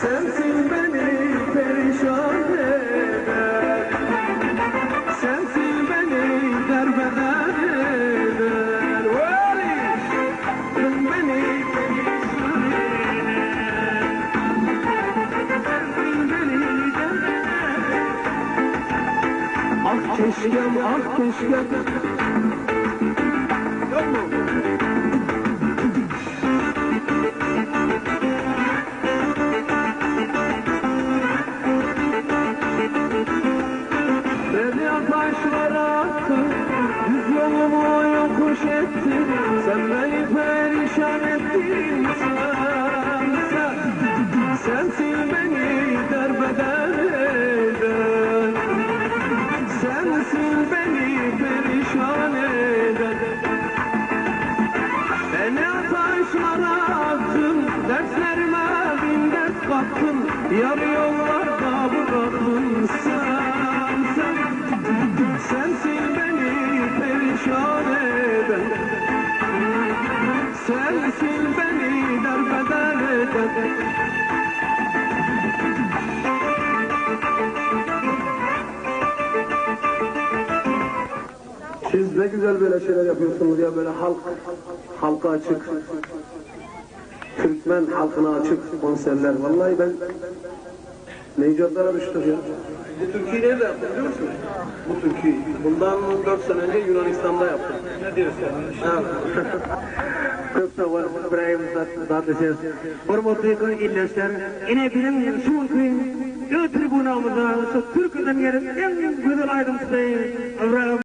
Sensin beni perişan eden, sensin beni derbeder eden. Sen beni perişan eden, sensin beni derbeder eden. Ah keşkem, ah keşkem. Yok mu? Taşlara attın, düz yolumu yokuş ettin, sen beni perişan ettin. Sensin beni derbeder eden, sensin beni perişan eden. Beni taşlara attın, derslerime bin ders kattın, yarı yollarda bıraktın sen. Sensin beni perişan eden, sensin beni derbeder eden. Siz ne güzel böyle şeyler yapıyorsunuz ya, böyle halka açık, Türkmen halkına açık konserler. Vallahi ben Necatlara düştük ya. Bu Türkiye'yi nerede yaptın biliyor musun? Bu Türkiye'yi. Bundan 4 sene önce Yunanistan'da yaptım. Ne diyorsun? Evet. Çok sağ olun İbrahim Tatlıses'e. Hormatly illetler. Yine bizim şu tribunamızda Türkiye'den gelip en güzel aydınlıkta